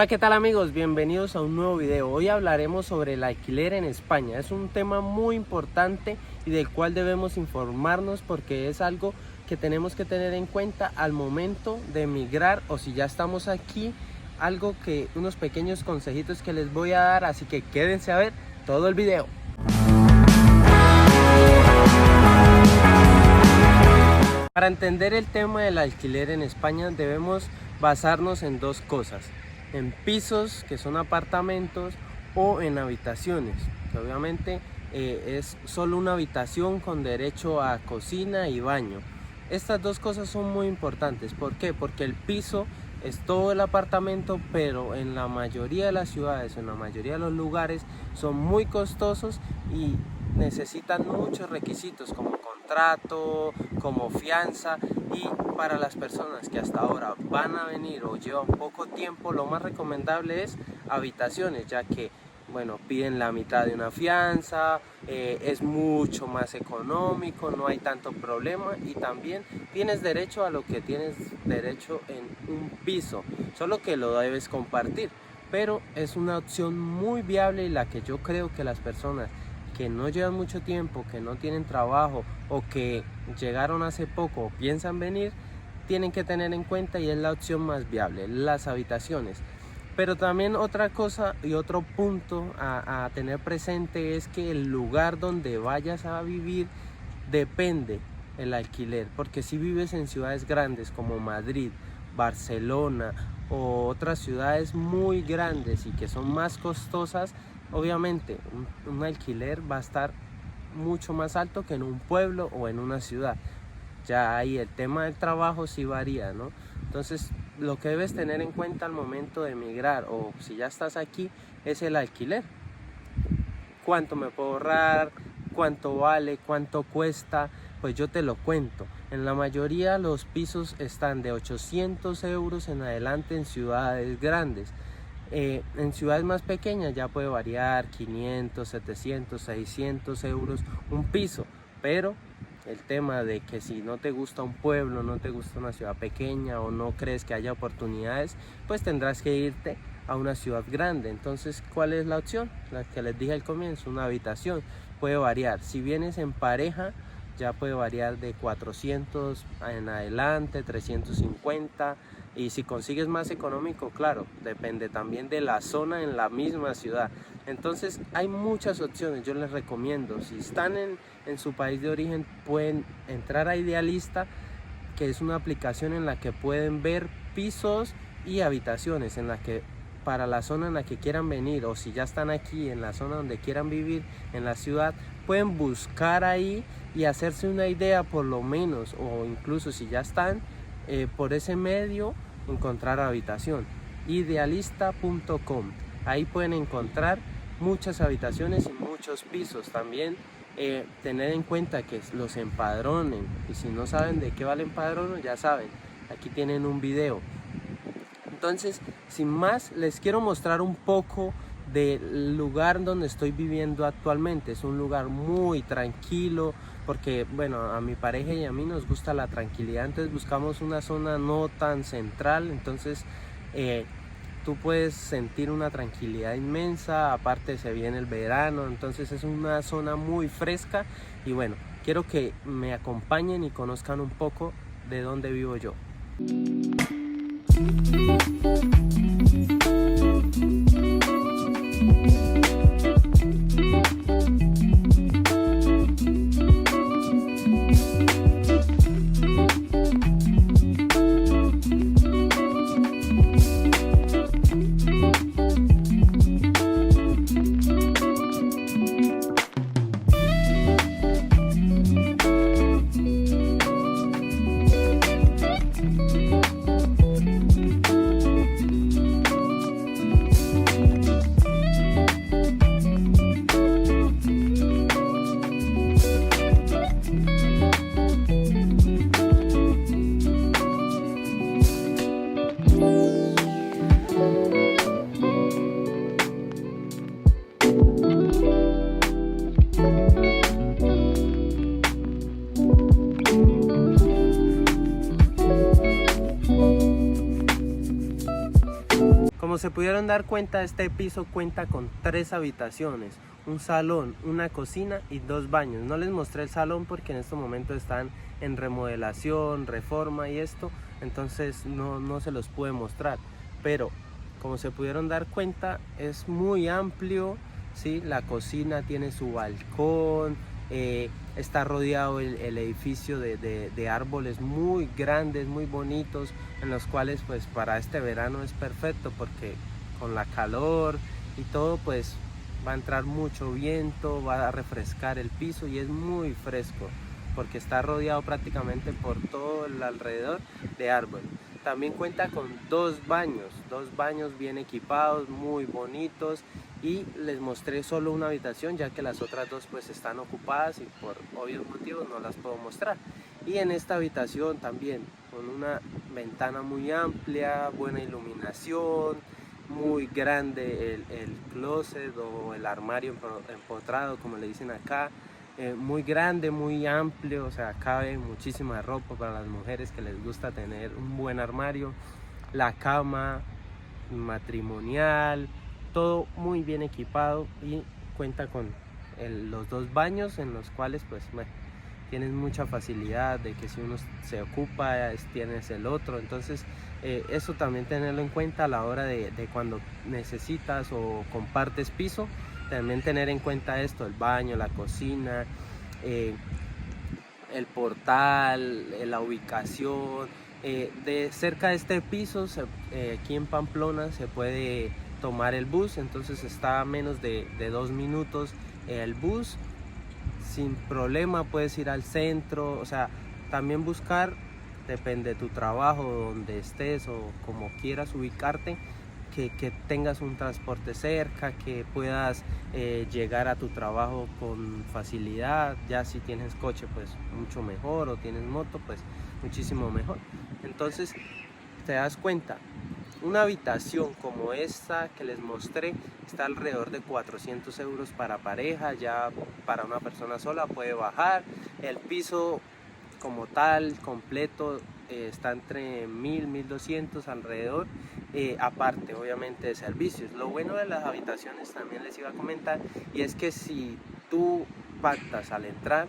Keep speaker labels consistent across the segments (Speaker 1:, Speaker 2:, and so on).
Speaker 1: Hola, ¿qué tal amigos? Bienvenidos a un nuevo video. Hoy hablaremos sobre el alquiler en España. Es un tema muy importante y del cual debemos informarnos porque es algo que tenemos que tener en cuenta al momento de emigrar o si ya estamos aquí, unos pequeños consejitos que les voy a dar, así que quédense a ver todo el video. Para entender el tema del alquiler en España debemos basarnos en dos cosas: en pisos, que son apartamentos, o en habitaciones, que obviamente es solo una habitación con derecho a cocina y baño. Estas dos cosas son muy importantes. ¿Por qué? Porque el piso es todo el apartamento, pero en la mayoría de las ciudades, en la mayoría de los lugares, son muy costosos y necesitan muchos requisitos como contrato, como fianza. Y para las personas que hasta ahora van a venir o llevan poco tiempo, lo más recomendable es habitaciones, ya que piden la mitad de una fianza, es mucho más económico, no hay tanto problema y también tienes derecho a lo que tienes derecho en un piso, solo que lo debes compartir. Pero es una opción muy viable y la que yo creo que las personas que no llevan mucho tiempo, que no tienen trabajo o que llegaron hace poco o piensan venir, tienen que tener en cuenta, y es la opción más viable, las habitaciones. Pero también otra cosa y otro punto a tener presente es que el lugar donde vayas a vivir depende el alquiler, porque si vives en ciudades grandes como Madrid, Barcelona o otras ciudades muy grandes y que son más costosas, obviamente un alquiler va a estar mucho más alto que en un pueblo o en una ciudad. Ya ahí el tema del trabajo sí varía, ¿no? Entonces lo que debes tener en cuenta al momento de emigrar o si ya estás aquí es el alquiler. ¿Cuánto me puedo ahorrar? ¿Cuánto vale? ¿Cuánto cuesta? Pues yo te lo cuento. En la mayoría los pisos están de 800 euros en adelante en ciudades grandes. En ciudades más pequeñas ya puede variar 500, 700, 600 euros un piso, pero el tema de que si no te gusta un pueblo, no te gusta una ciudad pequeña o no crees que haya oportunidades, pues tendrás que irte a una ciudad grande. Entonces, ¿cuál es la opción? La que les dije al comienzo, una habitación. Puede variar. Si vienes en pareja, ya puede variar de 400 en adelante, 350. Y si consigues más económico, claro, depende también de la zona en la misma ciudad. Entonces hay muchas opciones. Yo les recomiendo, si están en su país de origen, pueden entrar a Idealista, que es una aplicación en la que pueden ver pisos y habitaciones en la que para la zona en la que quieran venir, o si ya están aquí en la zona donde quieran vivir en la ciudad, pueden buscar ahí y hacerse una idea por lo menos, o incluso si ya están por ese medio, encontrar habitación. Idealista.com, ahí pueden encontrar muchas habitaciones y muchos pisos. También tener en cuenta que los empadronen, y si no saben de qué va el empadrono, ya saben, aquí tienen un video. Entonces, sin más, les quiero mostrar un poco del lugar donde estoy viviendo actualmente. Es un lugar muy tranquilo porque, a mi pareja y a mí nos gusta la tranquilidad, entonces buscamos una zona no tan central. Entonces tú puedes sentir una tranquilidad inmensa, aparte se viene el verano, entonces es una zona muy fresca. Y quiero que me acompañen y conozcan un poco de dónde vivo yo. se pudieron dar cuenta, este piso cuenta con 3 habitaciones, un salón, una cocina y 2 baños. No les mostré el salón porque en estos momentos están en remodelación, reforma y esto, entonces no se los pude mostrar, pero como se pudieron dar cuenta es muy amplio, ¿sí? La cocina tiene su balcón, está rodeado el edificio de árboles muy grandes, muy bonitos, en los cuales pues para este verano es perfecto porque con la calor y todo pues va a entrar mucho viento, va a refrescar el piso y es muy fresco porque está rodeado prácticamente por todo el alrededor de árboles. También cuenta con 2 baños bien equipados, muy bonitos, y les mostré solo una habitación ya que las otras 2 pues están ocupadas y por obvios motivos no las puedo mostrar. Y en esta habitación también con una ventana muy amplia, buena iluminación, muy grande el closet o el armario empotrado como le dicen acá, muy grande, muy amplio, o sea, cabe muchísima ropa para las mujeres que les gusta tener un buen armario, la cama matrimonial, todo muy bien equipado y cuenta con los 2 baños en los cuales pues bueno, tienes mucha facilidad de que si uno se ocupa tienes el otro, entonces eso también tenerlo en cuenta a la hora de cuando necesitas o compartes piso, también tener en cuenta esto, el baño, la cocina, el portal, la ubicación. De cerca de este piso, aquí en Pamplona, se puede tomar el bus, entonces está a menos de 2 minutos el bus, sin problema puedes ir al centro, o sea, también buscar, depende de tu trabajo, donde estés o como quieras ubicarte, que tengas un transporte cerca, que puedas llegar a tu trabajo con facilidad. Ya si tienes coche pues mucho mejor, o tienes moto pues muchísimo mejor. Entonces te das cuenta, una habitación como esta que les mostré está alrededor de 400 euros para pareja, ya para una persona sola puede bajar. El piso como tal, completo, está entre 1000, 1200 alrededor, aparte obviamente de servicios. Lo bueno de las habitaciones también les iba a comentar, y es que si tú pactas al entrar,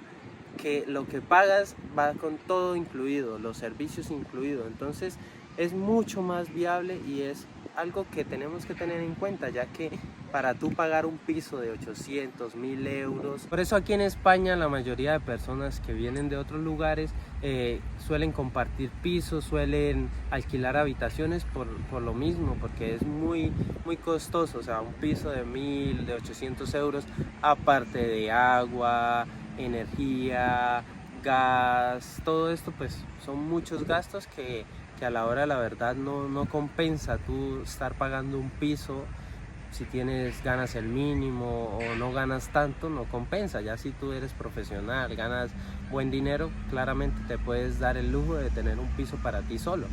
Speaker 1: que lo que pagas va con todo incluido, los servicios incluidos, entonces es mucho más viable y es algo que tenemos que tener en cuenta, ya que para tú pagar un piso de 800, 1000 euros, por eso aquí en España la mayoría de personas que vienen de otros lugares suelen compartir pisos, suelen alquilar habitaciones por lo mismo, porque es muy costoso, o sea, un piso de 1000, de 800 euros, aparte de agua, energía, gas, todo esto pues son muchos gastos que a la hora de la verdad no compensa tú estar pagando un piso. Si ganas el mínimo o no ganas tanto, no compensa. Ya si tú eres profesional, ganas buen dinero, claramente te puedes dar el lujo de tener un piso para ti solo.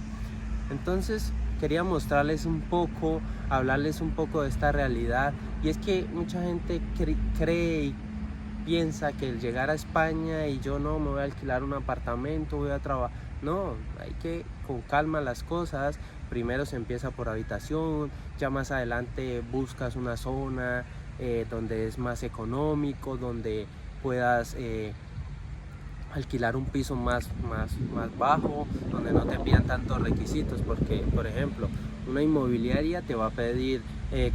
Speaker 1: Entonces quería mostrarles un poco, hablarles un poco de esta realidad, y es que mucha gente cree y piensa que el llegar a España y yo no me voy a alquilar un apartamento, voy a trabajar. No, hay que con calma las cosas. Primero se empieza por habitación, ya más adelante buscas una zona donde es más económico, donde puedas alquilar un piso más bajo, donde no te pidan tantos requisitos, porque por ejemplo una inmobiliaria te va a pedir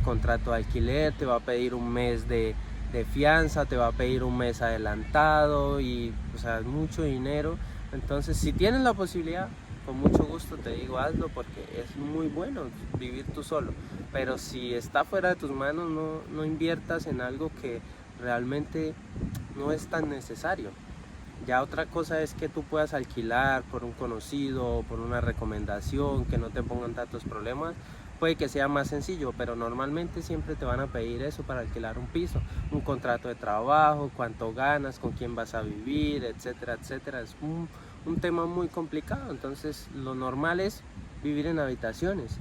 Speaker 1: contrato de alquiler, te va a pedir un mes de fianza, te va a pedir un mes adelantado, y o sea, es mucho dinero. Entonces si tienes la posibilidad, con mucho gusto te digo hazlo, porque es muy bueno vivir tú solo, pero si está fuera de tus manos, no inviertas en algo que realmente no es tan necesario. Ya otra cosa es que tú puedas alquilar por un conocido, por una recomendación, que no te pongan tantos problemas, puede que sea más sencillo, pero normalmente siempre te van a pedir eso para alquilar un piso, un contrato de trabajo, cuánto ganas, con quién vas a vivir, etcétera, etcétera. Es un tema muy complicado. Entonces lo normal es vivir en habitaciones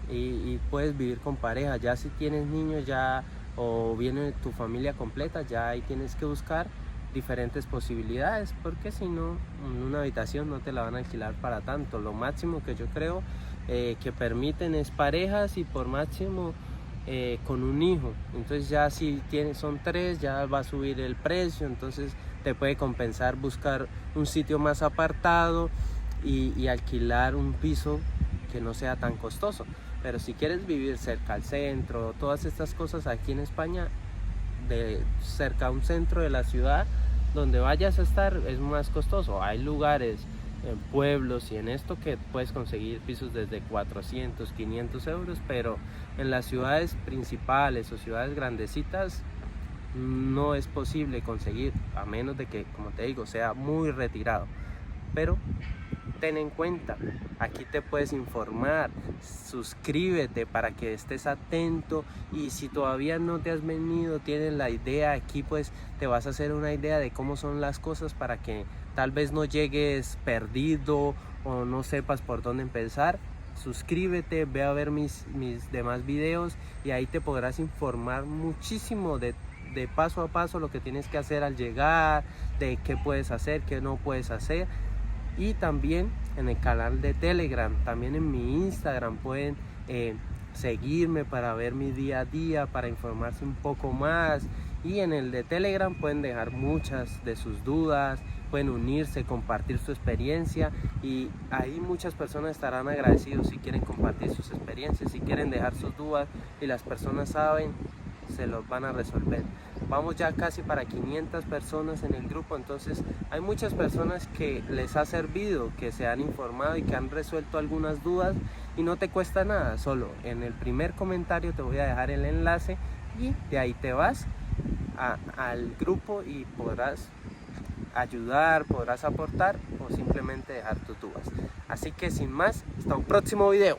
Speaker 1: y puedes vivir con pareja. Ya si tienes niños ya o viene tu familia completa, ya ahí tienes que buscar diferentes posibilidades, porque si no, en una habitación no te la van a alquilar para tanto. Lo máximo que yo creo que permiten es parejas y por máximo con un hijo. Entonces ya si son 3 ya va a subir el precio, entonces te puede compensar buscar un sitio más apartado y alquilar un piso que no sea tan costoso. Pero si quieres vivir cerca al centro, todas estas cosas aquí en España, cerca a un centro de la ciudad donde vayas a estar, es más costoso. Hay lugares en pueblos y en esto que puedes conseguir pisos desde 400, 500 euros, pero en las ciudades principales o ciudades grandecitas no es posible conseguir, a menos de que, como te digo, sea muy retirado. Pero ten en cuenta, aquí te puedes informar, suscríbete para que estés atento, y si todavía no te has venido, tienes la idea aquí, pues te vas a hacer una idea de cómo son las cosas para que tal vez no llegues perdido o no sepas por dónde empezar. Suscríbete, ve a ver mis demás videos y ahí te podrás informar muchísimo de paso a paso lo que tienes que hacer al llegar, de qué puedes hacer, qué no puedes hacer. Y también en el canal de Telegram, también en mi Instagram pueden seguirme para ver mi día a día, para informarse un poco más. Y en el de Telegram pueden dejar muchas de sus dudas, pueden unirse, compartir su experiencia, y ahí muchas personas estarán agradecidos si quieren compartir sus experiencias, si quieren dejar sus dudas y las personas saben, se los van a resolver. Vamos ya casi para 500 personas en el grupo, entonces hay muchas personas que les ha servido, que se han informado y que han resuelto algunas dudas, y no te cuesta nada. Solo en el primer comentario te voy a dejar el enlace y de ahí te vas al grupo y podrás ayudar, podrás aportar o simplemente dejar tus dudas. Así que sin más, hasta un próximo video.